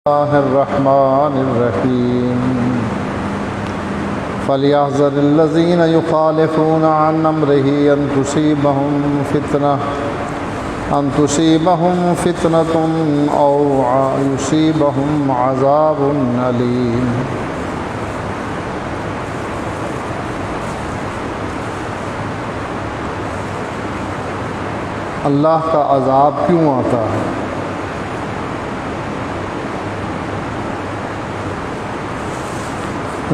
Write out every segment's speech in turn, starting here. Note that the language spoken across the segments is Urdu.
الله الرحمن الرحيم فليحذر الذين يخالفون عن أمره أن تصيبهم فتنة أو يصيبهم عذاب أليم۔ اللہ کا عذاب کیوں آتا ہے؟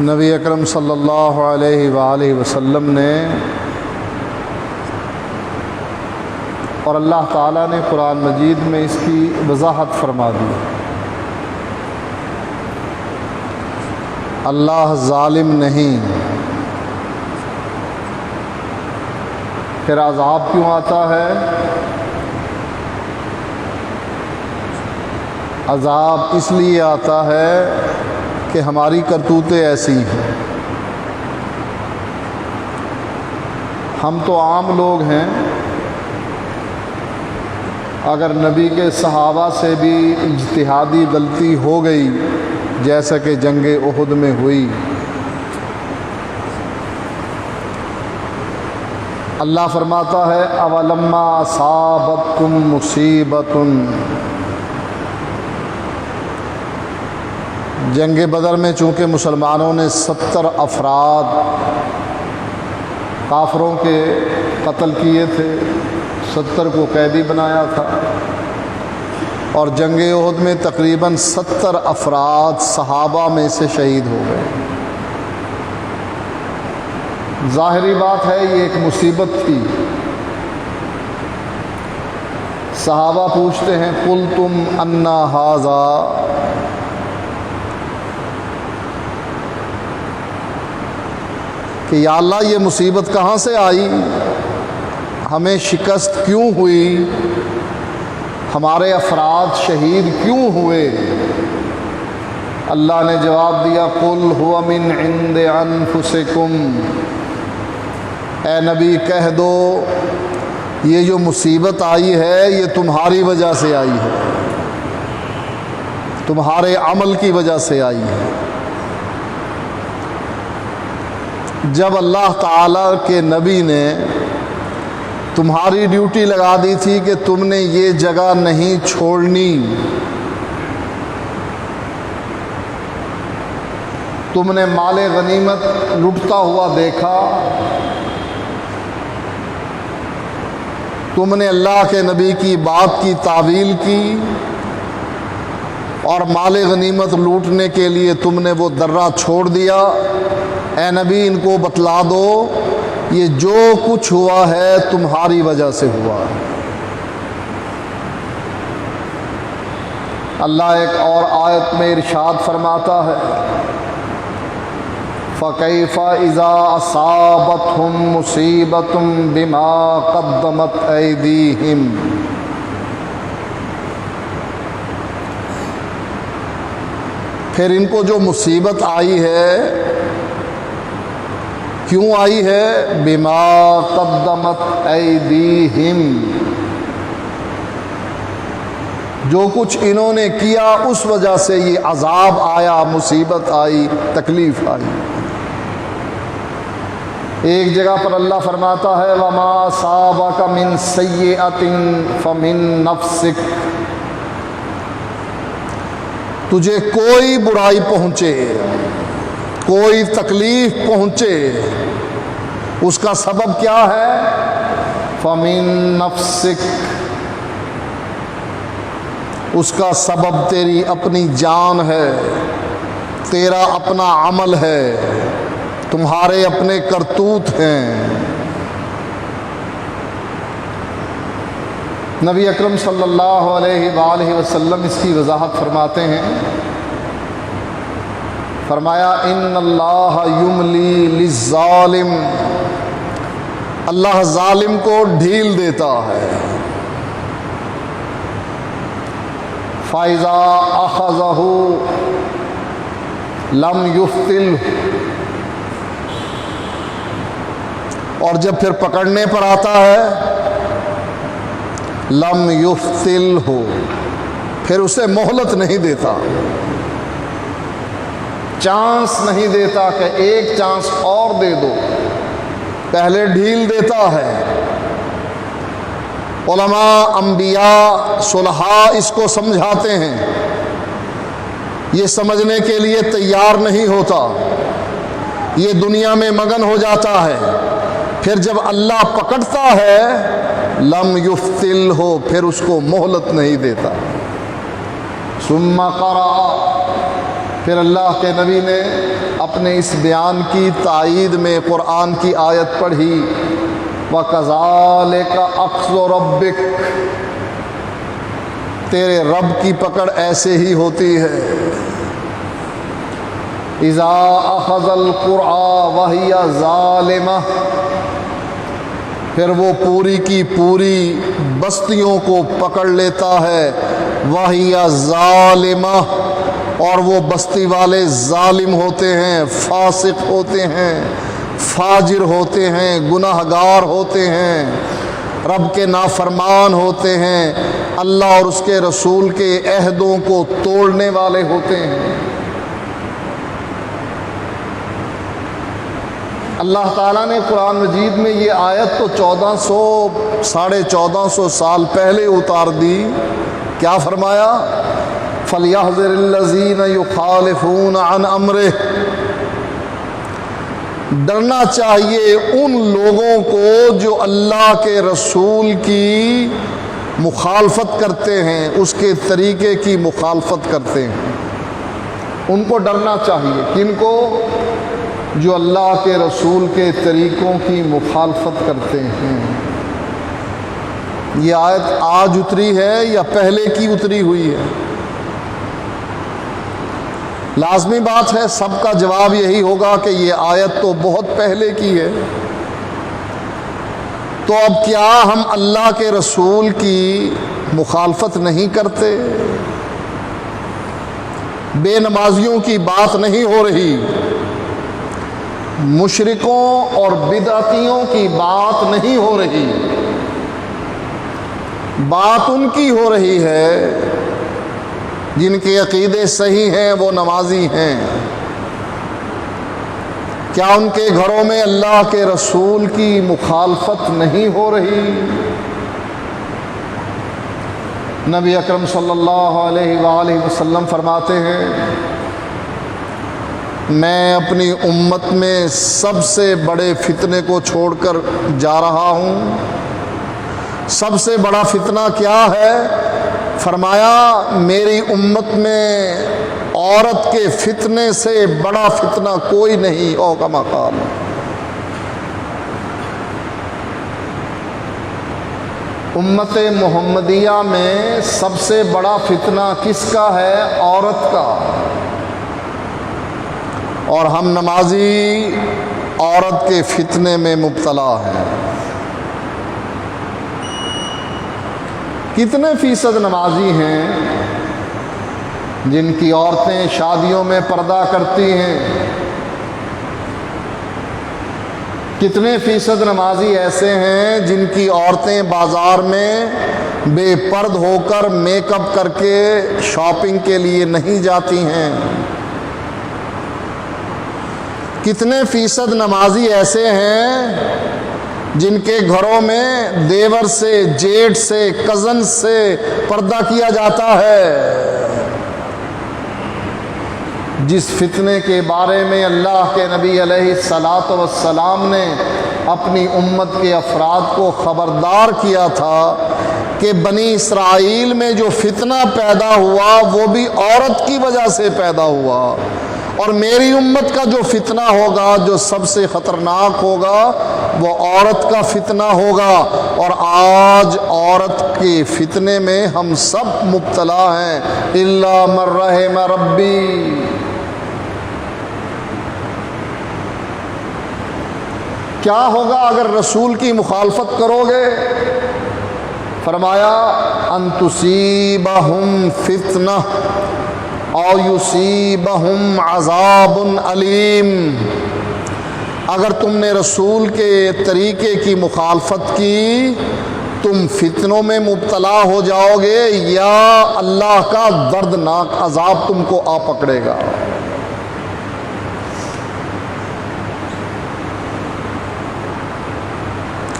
نبی اکرم صلی اللہ علیہ وآلہ وسلم نے اور اللہ تعالیٰ نے قرآن مجید میں اس کی وضاحت فرما دی۔ اللہ ظالم نہیں۔ پھر عذاب کیوں آتا ہے؟ عذاب اس لیے آتا ہے کہ ہماری کرتوتیں ایسی ہیں۔ ہم تو عام لوگ ہیں، اگر نبی کے صحابہ سے بھی اجتہادی غلطی ہو گئی جیسا کہ جنگ احد میں ہوئی، اللہ فرماتا ہے اولما اصابتکم مصیبۃ، جنگ بدر میں چونکہ مسلمانوں نے 70 افراد کافروں کے قتل کیے تھے، 70 کو قیدی بنایا تھا، اور جنگ احد میں تقریباً 70 افراد صحابہ میں سے شہید ہو گئے۔ ظاہری بات ہے یہ ایک مصیبت تھی۔ صحابہ پوچھتے ہیں قلتم انا ھذا، کہ یا اللہ یہ مصیبت کہاں سے آئی، ہمیں شکست کیوں ہوئی، ہمارے افراد شہید کیوں ہوئے؟ اللہ نے جواب دیا قل هو من عند انفسکم، اے نبی کہہ دو یہ جو مصیبت آئی ہے یہ تمہاری وجہ سے آئی ہے، تمہارے عمل کی وجہ سے آئی ہے۔ جب اللہ تعالیٰ کے نبی نے تمہاری ڈیوٹی لگا دی تھی کہ تم نے یہ جگہ نہیں چھوڑنی، تم نے مال غنیمت لٹتا ہوا دیکھا، تم نے اللہ کے نبی کی بات کی تعویل کی، اور مال غنیمت لوٹنے کے لیے تم نے وہ درہ چھوڑ دیا، اے نبی ان کو بتلا دو یہ جو کچھ ہوا ہے تمہاری وجہ سے ہوا۔ اللہ ایک اور آیت میں ارشاد فرماتا ہے فَكَيْفَ إِذَا أَصَابَتْهُم مُّصِيبَةٌ بِمَا قَدَّمَتْ أَيْدِيهِمْ، پھر ان کو جو مصیبت آئی ہے کیوں آئی ہے؟ بِمَا قَدَّمَتْ أَيْدِيهِمْ، جو کچھ انہوں نے کیا اس وجہ سے یہ عذاب آیا، مصیبت آئی، تکلیف آئی۔ ایک جگہ پر اللہ فرماتا ہے وَمَا أَصَابَكَ مِن سَيِّئَةٍ فَمِن نَفْسِكَ، تجھے کوئی برائی پہنچے، کوئی تکلیف پہنچے، اس کا سبب کیا ہے؟ فَمِن نَفْسِكَ، اس کا سبب تیری اپنی جان ہے، تیرا اپنا عمل ہے، تمہارے اپنے کرتوت ہیں۔ نبی اکرم صلی اللہ علیہ وآلہ وسلم اس کی وضاحت فرماتے ہیں، فرمایا ان اللہ یملی للظالم، اللہ ظالم کو ڈھیل دیتا ہے، فَإِذَا أَخَذَهُ لَمْ يُفْتِلْهُ، اور جب پھر پکڑنے پر آتا ہے لم یفتل ہو، پھر اسے مہلت نہیں دیتا۔ چانس نہیں دیتا کہ ایک چانس اور دے دو، پہلے ڈھیل دیتا ہے۔ علماء، انبیاء، صلحاء اس کو سمجھاتے ہیں، یہ سمجھنے کے لیے تیار نہیں ہوتا، یہ دنیا میں مگن ہو جاتا ہے، پھر جب اللہ پکڑتا ہے لم یفتل ہو، پھر اس کو مہلت نہیں دیتا۔ ثم قرأ، پھر اللہ کے نبی نے اپنے اس بیان کی تائید میں قرآن کی آیت پڑھی، وَكَذَلِكَ أَخْذُ رَبِّكَ، تیرے رب کی پکڑ ایسے ہی ہوتی ہے، اِذَا أَخَذَ الْقُرْآنَ وَهِيَ ظَالِمَةٌ، پھر وہ پوری کی پوری بستیوں کو پکڑ لیتا ہے، وَهِيَ ظَالِمَةٌ، اور وہ بستی والے ظالم ہوتے ہیں، فاسق ہوتے ہیں، فاجر ہوتے ہیں، گناہ گار ہوتے ہیں، رب کے نافرمان ہوتے ہیں، اللہ اور اس کے رسول کے عہدوں کو توڑنے والے ہوتے ہیں۔ اللہ تعالیٰ نے قرآن مجید میں یہ آیت تو 1400 سال پہلے اتار دی، کیا فرمایا؟ فَلْيَحْذَرِ الَّذِينَ يُخَالِفُونَ عَنْ أَمْرِهِ، ڈرنا چاہیے ان لوگوں کو جو اللہ کے رسول کی مخالفت کرتے ہیں، اس کے طریقے کی مخالفت کرتے ہیں، ان کو ڈرنا چاہیے۔ کن کو؟ جو اللہ کے رسول کے طریقوں کی مخالفت کرتے ہیں۔ یہ آیت آج اتری ہے یا پہلے کی اتری ہوئی ہے؟ لازمی بات ہے، سب کا جواب یہی ہوگا کہ یہ آیت تو بہت پہلے کی ہے۔ تو اب کیا ہم اللہ کے رسول کی مخالفت نہیں کرتے؟ بے نمازیوں کی بات نہیں ہو رہی، مشرکوں اور بدعتیوں کی بات نہیں ہو رہی، بات ان کی ہو رہی ہے جن کے عقیدے صحیح ہیں، وہ نمازی ہیں۔ کیا ان کے گھروں میں اللہ کے رسول کی مخالفت نہیں ہو رہی؟ نبی اکرم صلی اللہ علیہ وآلہ وسلم فرماتے ہیں، میں اپنی امت میں سب سے بڑے فتنے کو چھوڑ کر جا رہا ہوں۔ سب سے بڑا فتنہ کیا ہے؟ فرمایا میری امت میں عورت کے فتنے سے بڑا فتنہ کوئی نہیں، او کما قال۔ امت محمدیہ میں سب سے بڑا فتنہ کس کا ہے؟ عورت کا۔ اور ہم نمازی عورت کے فتنے میں مبتلا ہیں۔ کتنے فیصد نمازی ہیں جن کی عورتیں شادیوں میں پردہ کرتی ہیں؟ کتنے فیصد نمازی ایسے ہیں جن کی عورتیں بازار میں بے پرد ہو کر میک اپ کر کے شاپنگ کے لیے نہیں جاتی ہیں؟ کتنے فیصد نمازی ایسے ہیں جن کے گھروں میں دیور سے، جیٹ سے، کزن سے پردہ کیا جاتا ہے؟ جس فتنے کے بارے میں اللہ کے نبی علیہ الصلاۃ والسلام نے اپنی امت کے افراد کو خبردار کیا تھا کہ بنی اسرائیل میں جو فتنہ پیدا ہوا وہ بھی عورت کی وجہ سے پیدا ہوا، اور میری امت کا جو فتنہ ہوگا، جو سب سے خطرناک ہوگا، وہ عورت کا فتنہ ہوگا۔ اور آج عورت کے فتنے میں ہم سب مبتلا ہیں، الا من رحم ربی۔ کیا ہوگا اگر رسول کی مخالفت کرو گے؟ فرمایا ان تصیبہم فتنہ او یصیبہم عذاب علیم، اگر تم نے رسول کے طریقے کی مخالفت کی تم فتنوں میں مبتلا ہو جاؤ گے، یا اللہ کا دردناک عذاب تم کو آ پکڑے گا۔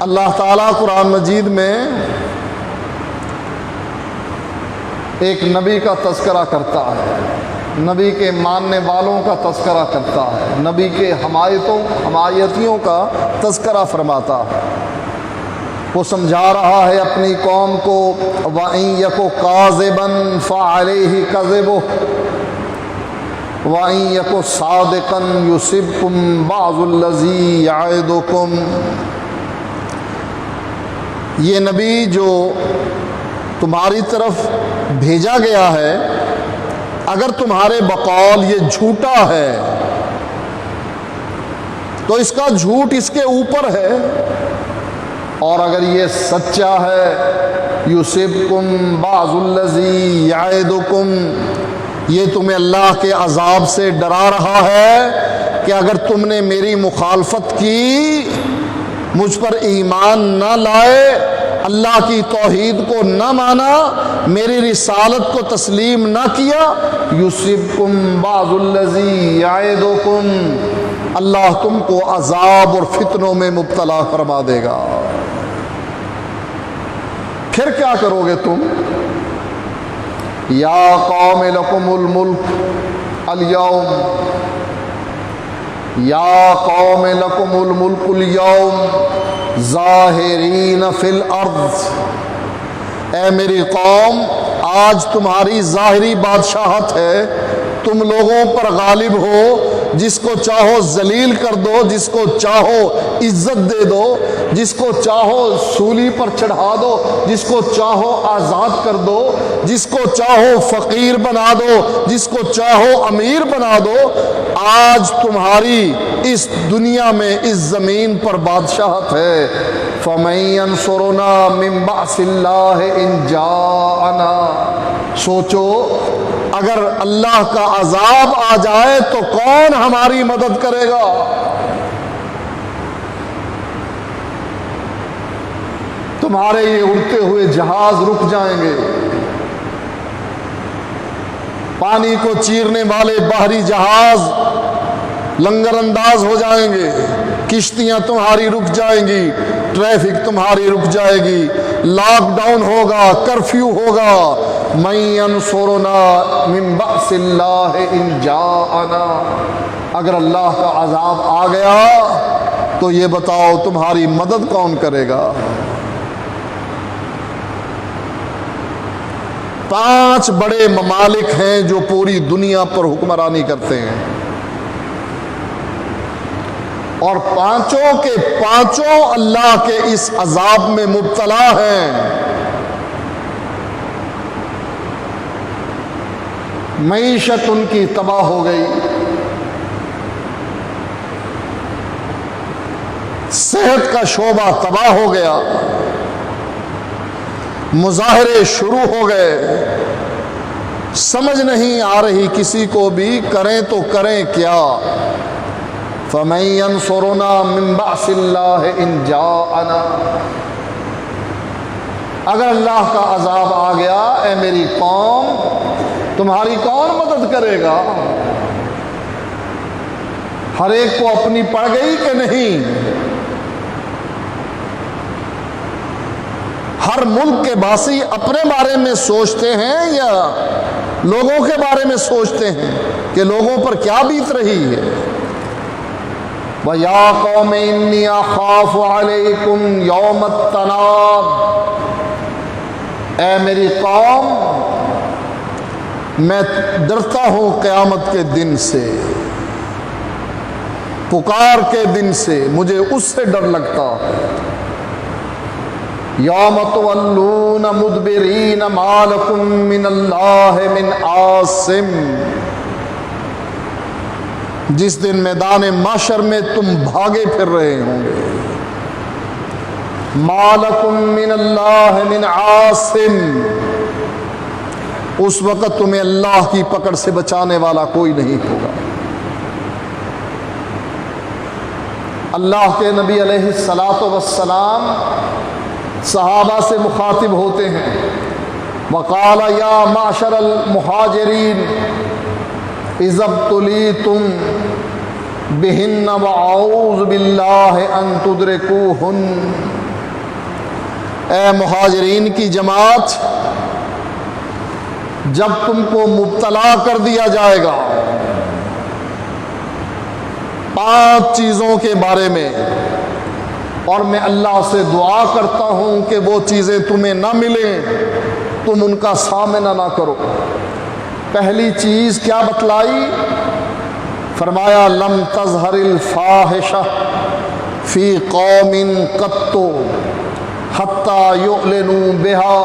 اللہ تعالیٰ قرآن مجید میں ایک نبی کا تذکرہ کرتا ہے، نبی کے ماننے والوں کا تذکرہ کرتا ہے، نبی کے حمایتیوں کا تذکرہ فرماتا ہے۔ وہ سمجھا رہا ہے اپنی قوم کو وَإِن يَكُ كَاذِبًا فَعَلَيْهِ كَذِبُهُ وَإِن يَكُ صَادِقًا يُصِبْكُم بَعْضُ الَّذِي يَعِدُكُم۔ یہ نبی جو تمہاری طرف بھیجا گیا ہے، اگر تمہارے بقول یہ جھوٹا ہے تو اس کا جھوٹ اس کے اوپر ہے، اور اگر یہ سچا ہے یُصِبْكُم بَعْضُ الَّذِي يَعِدُكُم، یہ تمہیں اللہ کے عذاب سے ڈرا رہا ہے کہ اگر تم نے میری مخالفت کی، مجھ پر ایمان نہ لائے، اللہ کی توحید کو نہ مانا، میری رسالت کو تسلیم نہ کیا، یُصِبْكُم بَعْضُ الَّذِي يَعِدُكُم، اللہ تم کو عذاب اور فتنوں میں مبتلا فرما دے گا۔ پھر کیا کرو گے تم؟ یا قوم لکم الملک اليوم، یا قوم لکم الملک اليوم ظاہرین فی الارض، اے میری قوم آج تمہاری ظاہری بادشاہت ہے، تم لوگوں پر غالب ہو، جس کو چاہو ذلیل کر دو، جس کو چاہو عزت دے دو، جس کو چاہو سولی پر چڑھا دو، جس کو چاہو آزاد کر دو، جس کو چاہو فقیر بنا دو، جس کو چاہو امیر بنا دو۔ آج تمہاری اس دنیا میں اس زمین پر بادشاہت ہے۔ فَمَن يَنصُرُنَا مِن بَأْسِ اللَّهِ إِن جَاءَنَا، سوچو اگر اللہ کا عذاب آ جائے تو کون ہماری مدد کرے گا؟ تمہارے یہ اڑتے ہوئے جہاز رک جائیں گے، پانی کو چیرنے والے باہری جہاز لنگر انداز ہو جائیں گے، کشتیاں تمہاری رک جائیں گی، ٹریفک تمہاری رک جائے گی، لاک ڈاؤن ہوگا، کرفیو ہوگا۔ مَن يَنصُرُنَا مِن بَأْسِ اللَّهِ إِن جَاءَنَا، اگر اللہ کا عذاب آ گیا تو یہ بتاؤ تمہاری مدد کون کرے گا؟ 5 بڑے ممالک ہیں جو پوری دنیا پر حکمرانی کرتے ہیں، اور پانچوں کے پانچوں اللہ کے اس عذاب میں مبتلا ہیں۔ معیشت ان کی تباہ ہو گئی، صحت کا شعبہ تباہ ہو گیا، مظاہرے شروع ہو گئے، سمجھ نہیں آ رہی کسی کو بھی کریں تو کریں کیا۔ فَمَن يَنصُرُنَا مِن بَأْسِ اللَّهِ إِن جَاءَنَا، اگر اللہ کا عذاب آ گیا اے میری قوم تمہاری کون مدد کرے گا؟ ہر ایک کو اپنی پڑ گئی کہ نہیں؟ ہر ملک کے باسی اپنے بارے میں سوچتے ہیں یا لوگوں کے بارے میں سوچتے ہیں کہ لوگوں پر کیا بیت رہی ہے؟ وَيَا قَوْمِ إِنِّي أَخَافُ عَلَيْكُمْ يَوْمَ التَّنَادِ، اے میری قوم میں ڈرتا ہوں قیامت کے دن سے، پکار کے دن سے، مجھے اس سے ڈر لگتا ہے۔ یوم تولون مدبرین ما لکم من اللہ من عاصم، جس دن میدان محشر میں تم بھاگے پھر رہے ہوں گے۔ ما لکم من اللہ من عاصم، اس وقت تمہیں اللہ کی پکڑ سے بچانے والا کوئی نہیں ہوگا۔ اللہ کے نبی علیہ الصلاۃ والسلام صحابہ سے مخاطب ہوتے ہیں، وقال یا معشر المہاجرین اذا ابتلیتم بہن واعوذ باللہ ان تدرکوہن، اے مہاجرین کی جماعت، جب تم کو مبتلا کر دیا جائے گا 5 چیزوں کے بارے میں، اور میں اللہ سے دعا کرتا ہوں کہ وہ چیزیں تمہیں نہ ملیں، تم ان کا سامنا نہ کرو۔ پہلی چیز کیا بتلائی؟ فرمایا لم تظہر الفاحشہ فی قوم قط حتی یعلنوا بہا،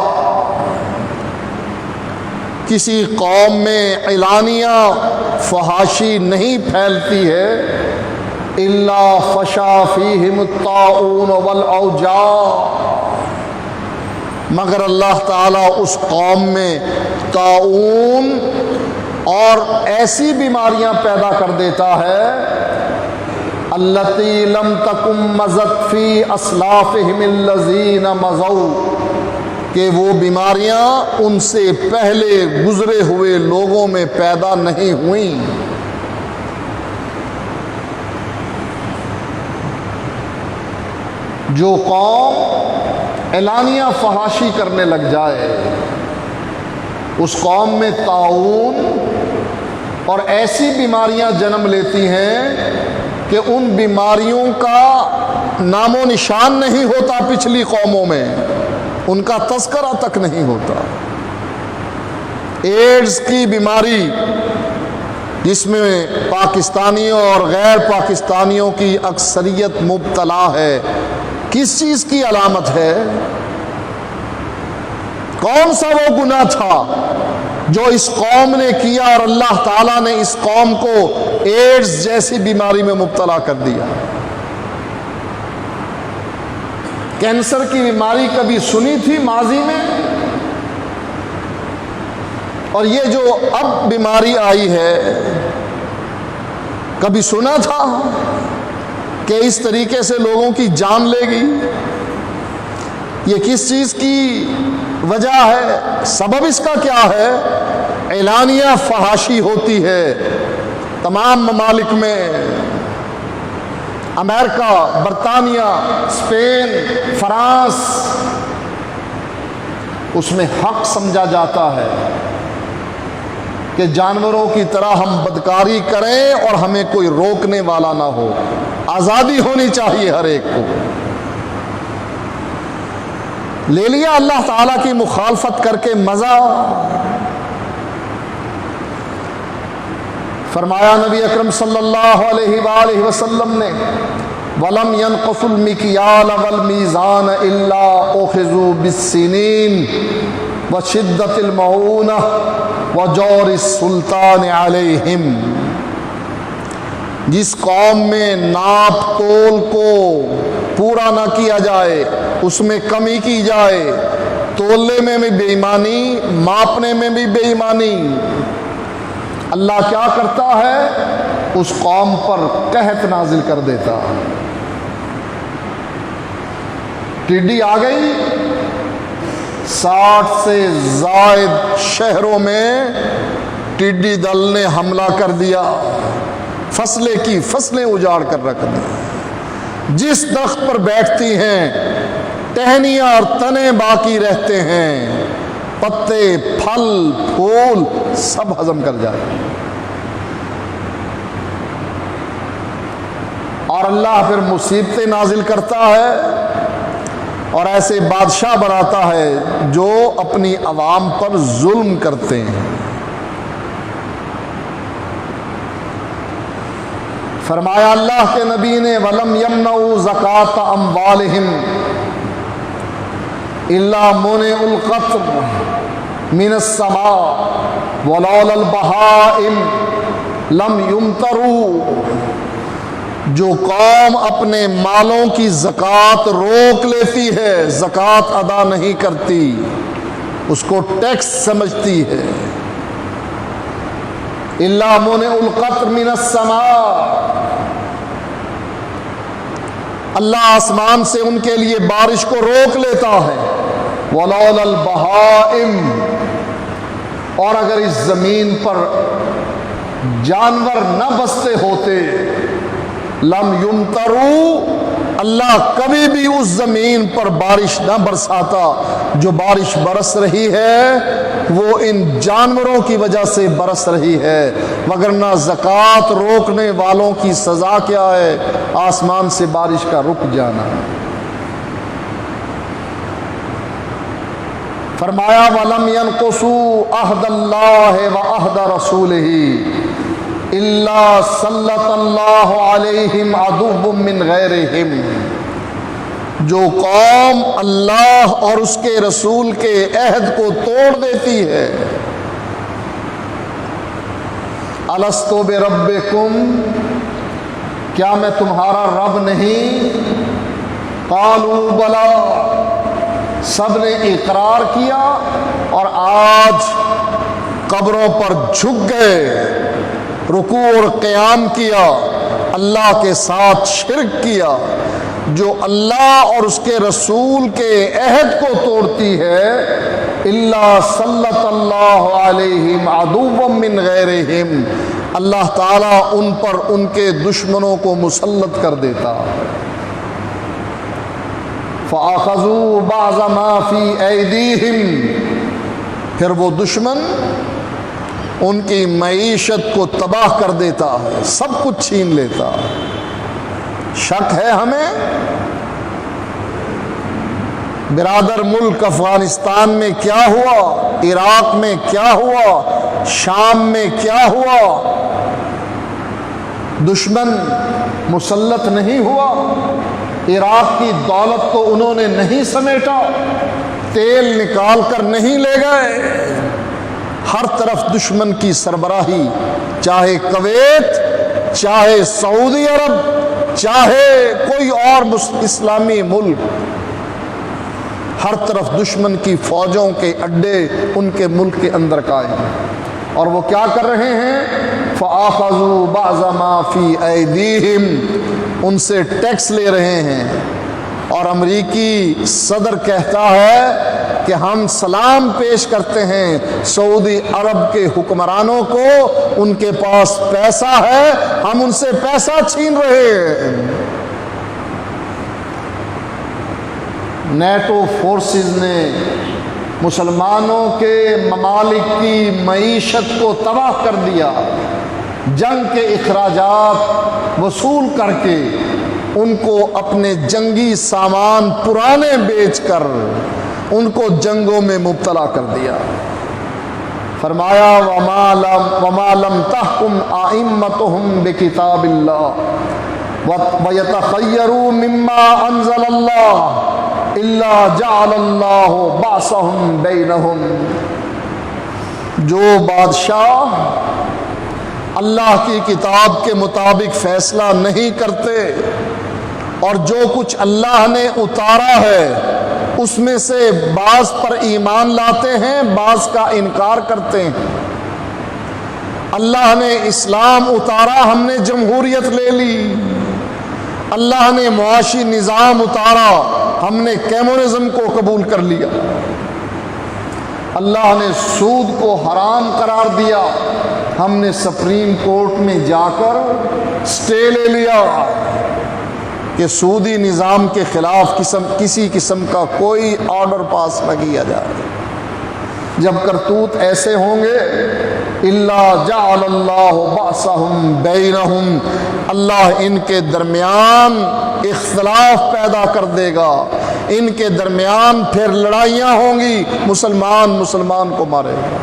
کسی قوم میں اعلانیہ فحاشی نہیں پھیلتی ہے الا فشا فیہم الطاعون والاوجاع، مگر اللہ تعالیٰ اس قوم میں طاعون اور ایسی بیماریاں پیدا کر دیتا ہے التی لم تکن مضت فی اسلافہم الذین مضوا، کہ وہ بیماریاں ان سے پہلے گزرے ہوئے لوگوں میں پیدا نہیں ہوئیں۔ جو قوم اعلانیہ فحاشی کرنے لگ جائے اس قوم میں طاعون اور ایسی بیماریاں جنم لیتی ہیں کہ ان بیماریوں کا نام و نشان نہیں ہوتا پچھلی قوموں میں، ان کا تذکرہ تک نہیں ہوتا۔ ایڈز کی بیماری جس میں پاکستانیوں اور غیر پاکستانیوں کی اکثریت مبتلا ہے، کس چیز کی علامت ہے؟ کون سا وہ گناہ تھا جو اس قوم نے کیا اور اللہ تعالیٰ نے اس قوم کو ایڈز جیسی بیماری میں مبتلا کر دیا؟ کینسر کی بیماری کبھی سنی تھی ماضی میں؟ اور یہ جو اب بیماری آئی ہے کبھی سنا تھا کہ اس طریقے سے لوگوں کی جان لے گی؟ یہ کس چیز کی وجہ ہے؟ سبب اس کا کیا ہے؟ اعلانیہ فحاشی ہوتی ہے تمام ممالک میں، امریکہ، برطانیہ، اسپین، فرانس، اس میں حق سمجھا جاتا ہے کہ جانوروں کی طرح ہم بدکاری کریں اور ہمیں کوئی روکنے والا نہ ہو، آزادی ہونی چاہیے ہر ایک کو۔ لے لیا اللہ تعالیٰ کی مخالفت کر کے مزہ۔ فرمایا نبی اکرم صلی اللہ علیہ وآلہ وسلم نے وَلَمْ يَنْقُصُ الْمِكْيَالَ وَالْمِيزَانَ إِلَّا أُخِذُوا بِالسِّنِينِ وَشِدَّةِ الْمَعُونَةِ وَجَوْرِ السُّلْطَانِ عَلَيْهِمْ، جس قوم میں ناپ تول کو پورا نہ کیا جائے، اس میں کمی کی جائے، تولنے میں بھی بے ایمانی، ماپنے میں بھی بے ایمانی، اللہ کیا کرتا ہے؟ اس قوم پر قحط نازل کر دیتا۔ ٹڈی آ گئی، 60 سے زائد شہروں میں ٹڈی دل نے حملہ کر دیا، فصلیں کی فصلیں اجاڑ کر رکھ دی۔ جس درخت پر بیٹھتی ہیں ٹہنیاں اور تنے باقی رہتے ہیں، پتے، پھل، پھول سب ہضم کر جائے۔ اور اللہ پھر مصیبتیں نازل کرتا ہے اور ایسے بادشاہ بناتا ہے جو اپنی عوام پر ظلم کرتے ہیں۔ فرمایا اللہ کے نبی نے وَلَمْ يَمْنَعُوا زَكَاةَ أَمْوَالِهِمْ إِلَّا مُنِعُوا الْقَطْرَ مِنَ السَّمَاءِ وَلَوْلَا الْبَهَائِمُ لَمْ يُمْطَرُوا، جو قوم اپنے مالوں کی زکوٰۃ روک لیتی ہے، زکوٰۃ ادا نہیں کرتی، اس کو ٹیکس سمجھتی ہے، إِلَّا مُنِعُوا الْقَطْرَ مِنَ السَّمَاءِ، اللہ آسمان سے ان کے لیے بارش کو روک لیتا ہے، وَلَوْلَا الْبَهَائِمُ، اور اگر اس زمین پر جانور نہ بستے ہوتے، لم یمطروا، اللہ کبھی بھی اس زمین پر بارش نہ برساتا جو بارش برس رہی ہے وہ ان جانوروں کی وجہ سے برس رہی ہے، وگرنہ زکوٰۃ روکنے والوں کی سزا کیا ہے؟ آسمان سے بارش کا رک جانا۔ فرمایا وَلَمْ يَنْقُصُوا عَهْدَ اللَّهِ وَعَهْدَ رَسُولِهِ إِلَّا سَلَّطَ اللَّهُ عَلَيْهِمْ عَدُوًّا مِّنْ غَيْرِهِمْ، جو قوم اللہ اور اس کے رسول کے عہد کو توڑ دیتی ہے، أَلَسْتُ بِرَبِّكُمْ، کیا میں تمہارا رب نہیں؟ قَالُوا بَلَىٰ، سب نے اقرار کیا اور آج قبروں پر جھک گئے، رکوع اور قیام کیا، اللہ کے ساتھ شرک کیا۔ جو اللہ اور اس کے رسول کے عہد کو توڑتی ہے، الا سلط اللہ علیہم عدوا من غیرہم، اللہ تعالیٰ ان پر ان کے دشمنوں کو مسلط کر دیتا۔ فَأَخَذُوا بَعْضَ مَا فِي أَيْدِيهِمْ، پھر وہ دشمن ان کی معیشت کو تباہ کر دیتا ہے، سب کچھ چھین لیتا۔ شک ہے ہمیں؟ برادر ملک افغانستان میں کیا ہوا، عراق میں کیا ہوا، شام میں کیا ہوا؟ دشمن مسلط نہیں ہوا؟ عراق کی دولت کو انہوں نے نہیں سمیٹا، تیل نکال کر نہیں لے گئے؟ ہر طرف دشمن کی سربراہی، چاہے کویت، چاہے سعودی عرب، چاہے کوئی اور اسلامی ملک، ہر طرف دشمن کی فوجوں کے اڈے ان کے ملک کے اندر قائم ہیں۔ اور وہ کیا کر رہے ہیں؟ فَآخَذُوا بَعْضَ مَا فِي أَيْدِيهِمْ، ان سے ٹیکس لے رہے ہیں۔ اور امریکی صدر کہتا ہے کہ ہم سلام پیش کرتے ہیں سعودی عرب کے حکمرانوں کو، ان کے پاس پیسہ ہے، ہم ان سے پیسہ چھین رہے ہیں۔ نیٹو فورسز نے مسلمانوں کے ممالک کی معیشت کو تباہ کر دیا، جنگ کے اخراجات وصول کر کے ان کو اپنے جنگی سامان پرانے بیچ کر ان کو جنگوں میں مبتلا کر دیا۔ فرمایا وَمَا لَمْ تَحْكُمْ أَئِمَّتُهُمْ بِكِتَابِ اللَّهِ وَيَتَخَيَّرُوا مِمَّا أَنزَلَ اللَّهُ إِلَّا جَعَلَ اللَّهُ بَعْثَهُمْ بَيْنَهُمْ، جو بادشاہ اللہ کی کتاب کے مطابق فیصلہ نہیں کرتے اور جو کچھ اللہ نے اتارا ہے اس میں سے بعض پر ایمان لاتے ہیں، بعض کا انکار کرتے ہیں۔ اللہ نے اسلام اتارا، ہم نے جمہوریت لے لی۔ اللہ نے معاشی نظام اتارا، ہم نے کمیونزم کو قبول کر لیا۔ اللہ نے سود کو حرام قرار دیا، ہم نے سپریم کورٹ میں جا کر سٹے لے لیا کہ سودی نظام کے خلاف کسی قسم کا کوئی آرڈر پاس نہ کیا جائے۔ جب کرتوت ایسے ہوں گے، الا جعل اللہ بأسهم بینہم، اللہ ان کے درمیان اختلاف پیدا کر دے گا، ان کے درمیان پھر لڑائیاں ہوں گی، مسلمان کو مارے گا۔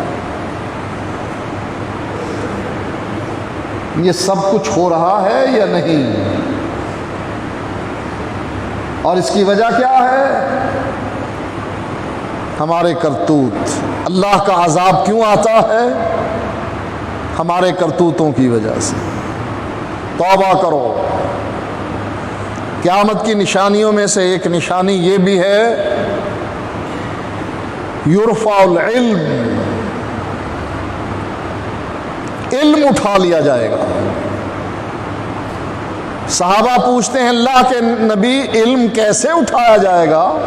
یہ سب کچھ ہو رہا ہے یا نہیں؟ اور اس کی وجہ کیا ہے؟ ہمارے کرتوت۔ اللہ کا عذاب کیوں آتا ہے؟ ہمارے کرتوتوں کی وجہ سے۔ توبہ کرو۔ قیامت کی نشانیوں میں سے ایک نشانی یہ بھی ہے، یرفع العلم، علم اٹھا لیا جائے گا۔ صحابہ پوچھتے ہیں اللہ کے نبی علم کیسے اٹھایا جائے گا؟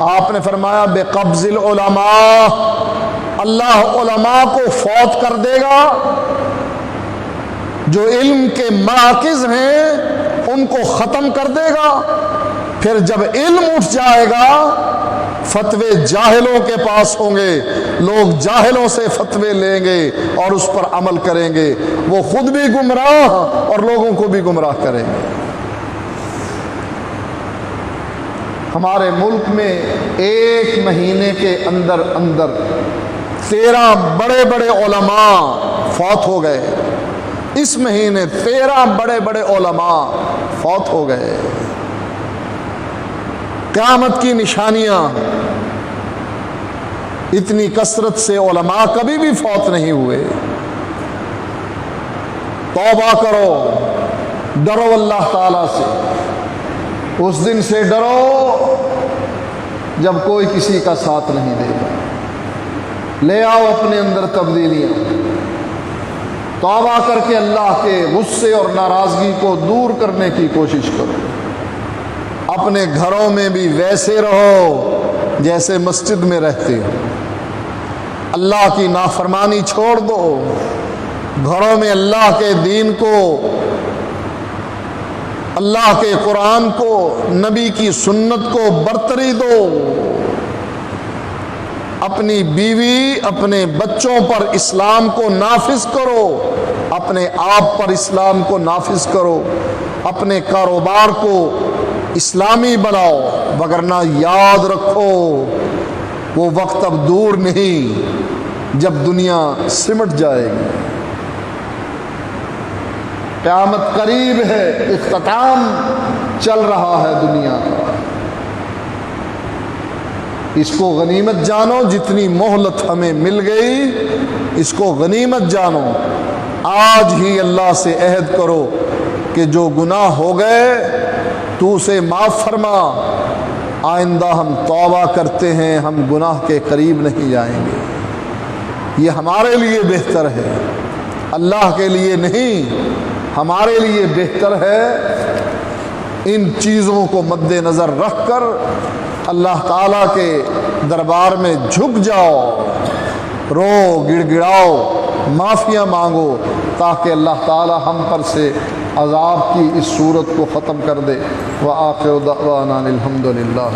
آپ نے فرمایا بقبض العلماء، اللہ علماء کو فوت کر دے گا، جو علم کے مراکز ہیں ان کو ختم کر دے گا. پھر جب علم اٹھ جائے گا فتوے جاہلوں کے پاس ہوں گے, لوگ جاہلوں سے فتوے لیں گے اور اس پر عمل کریں گے, وہ خود بھی گمراہ اور لوگوں کو بھی گمراہ کریں گے. ہمارے ملک میں ایک مہینے کے اندر 13 بڑے بڑے علماء فوت ہو گئے. اس مہینے 13 بڑے بڑے علماء فوت ہو گئے. قیامت کی نشانیاں. اتنی کثرت سے علماء کبھی بھی فوت نہیں ہوئے. توبہ کرو, ڈرو اللہ تعالی سے. اس دن سے ڈرو جب کوئی کسی کا ساتھ نہیں دے گا. لے آؤ اپنے اندر تبدیلیاں, توبہ کر کے اللہ کے غصے اور ناراضگی کو دور کرنے کی کوشش کرو. اپنے گھروں میں بھی ویسے رہو جیسے مسجد میں رہتے ہو. اللہ کی نافرمانی چھوڑ دو. گھروں میں اللہ کے دین کو, اللہ کے قرآن کو, نبی کی سنت کو برتری دو. اپنی بیوی اپنے بچوں پر اسلام کو نافذ کرو, اپنے آپ پر اسلام کو نافذ کرو, اپنے کاروبار کو اسلامی بناؤ. وگرنہ یاد رکھو وہ وقت اب دور نہیں جب دنیا سمٹ جائے گی. قیامت قریب ہے, اختتام چل رہا ہے دنیا کا. اس کو غنیمت جانو. جتنی مہلت ہمیں مل گئی اس کو غنیمت جانو. آج ہی اللہ سے عہد کرو کہ جو گناہ ہو گئے تو اسے معاف فرما. آئندہ ہم توبہ کرتے ہیں, ہم گناہ کے قریب نہیں جائیں گے. یہ ہمارے لیے بہتر ہے, اللہ کے لیے نہیں. ہمارے لیے بہتر ہے. ان چیزوں کو مد نظر رکھ کر اللہ تعالیٰ کے دربار میں جھک جاؤ, رو, گڑ گڑاؤ, معافیاں مانگو تاکہ اللہ تعالیٰ ہم پر سے عذاب کی اس صورت کو ختم کر دے. وآخر دعوانا الحمد للہ.